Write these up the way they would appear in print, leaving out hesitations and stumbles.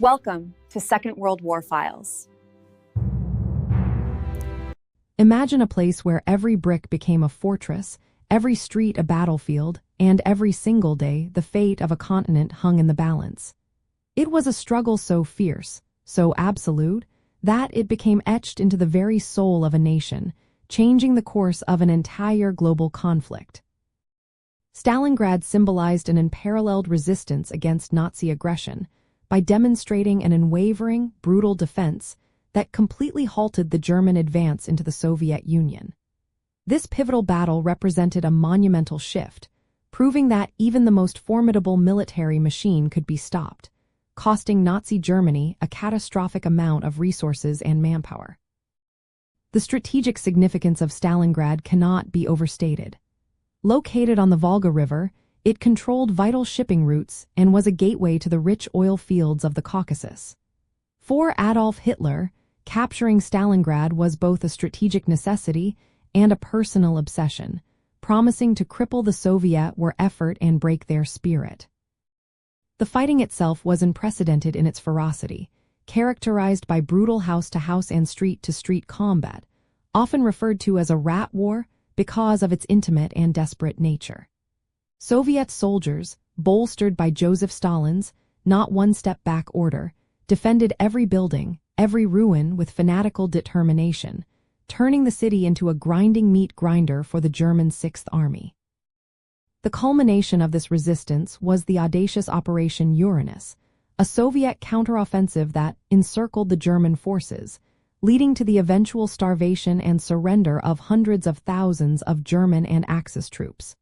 Welcome to Second World War Files. Imagine a place where every brick became a fortress, every street a battlefield, and every single day the fate of a continent hung in the balance. It was a struggle so fierce, so absolute, that it became etched into the very soul of a nation, changing the course of an entire global conflict. Stalingrad symbolized an unparalleled resistance against Nazi aggression by demonstrating an unwavering, brutal defense that completely halted the German advance into the Soviet Union. This pivotal battle represented a monumental shift, proving that even the most formidable military machine could be stopped, costing Nazi Germany a catastrophic amount of resources and manpower. The strategic significance of Stalingrad cannot be overstated. Located on the Volga River, it controlled vital shipping routes and was a gateway to the rich oil fields of the Caucasus. For Adolf Hitler, capturing Stalingrad was both a strategic necessity and a personal obsession, promising to cripple the Soviet war effort and break their spirit. The fighting itself was unprecedented in its ferocity, characterized by brutal house-to-house and street-to-street combat, often referred to as a rat war because of its intimate and desperate nature. Soviet soldiers, bolstered by Joseph Stalin's not-one-step-back order, defended every building, every ruin with fanatical determination, turning the city into a grinding meat grinder for the German Sixth Army. The culmination of this resistance was the audacious Operation Uranus, a Soviet counteroffensive that encircled the German forces, leading to the eventual starvation and surrender of hundreds of thousands of German and Axis troops.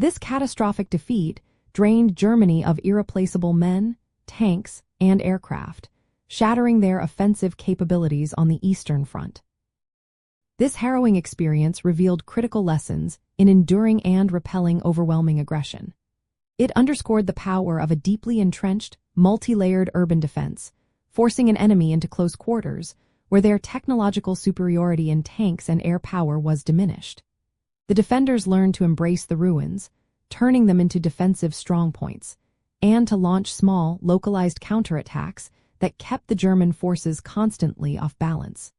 This catastrophic defeat drained Germany of irreplaceable men, tanks, and aircraft, shattering their offensive capabilities on the Eastern Front. This harrowing experience revealed critical lessons in enduring and repelling overwhelming aggression. It underscored the power of a deeply entrenched, multi-layered urban defense, forcing an enemy into close quarters, where their technological superiority in tanks and air power was diminished. The defenders learned to embrace the ruins, turning them into defensive strongpoints, and to launch small, localized counterattacks that kept the German forces constantly off balance.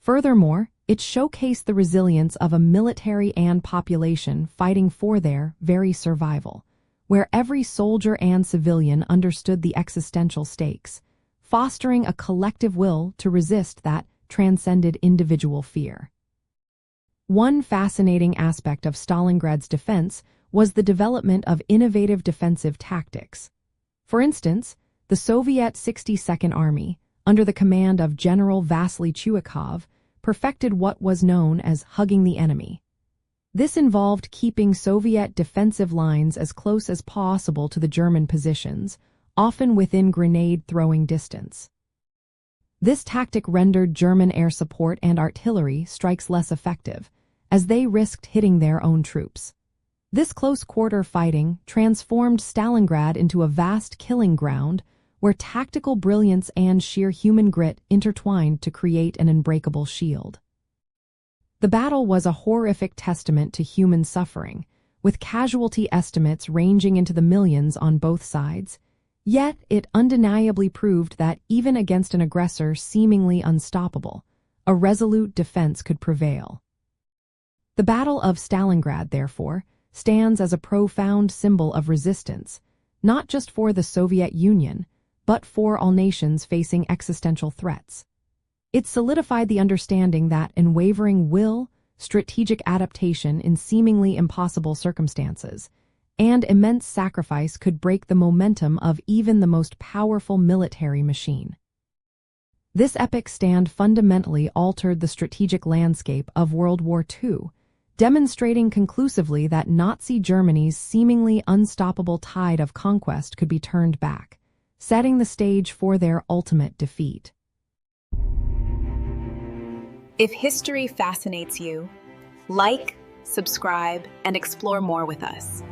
Furthermore, it showcased the resilience of a military and population fighting for their very survival, where every soldier and civilian understood the existential stakes, fostering a collective will to resist that transcended individual fear. One fascinating aspect of Stalingrad's defense was the development of innovative defensive tactics. For instance, the Soviet 62nd Army, under the command of General Vasily Chuikov, perfected what was known as hugging the enemy. This involved keeping Soviet defensive lines as close as possible to the German positions, often within grenade-throwing distance. This tactic rendered German air support and artillery strikes less effective, as they risked hitting their own troops. This close-quarter fighting transformed Stalingrad into a vast killing ground where tactical brilliance and sheer human grit intertwined to create an unbreakable shield. The battle was a horrific testament to human suffering, with casualty estimates ranging into the millions on both sides, yet it undeniably proved that even against an aggressor seemingly unstoppable, a resolute defense could prevail. The Battle of Stalingrad, therefore, stands as a profound symbol of resistance, not just for the Soviet Union, but for all nations facing existential threats. It solidified the understanding that unwavering will, strategic adaptation in seemingly impossible circumstances, and immense sacrifice could break the momentum of even the most powerful military machine. This epic stand fundamentally altered the strategic landscape of World War II, demonstrating conclusively that Nazi Germany's seemingly unstoppable tide of conquest could be turned back, setting the stage for their ultimate defeat. If history fascinates you, like, subscribe, and explore more with us.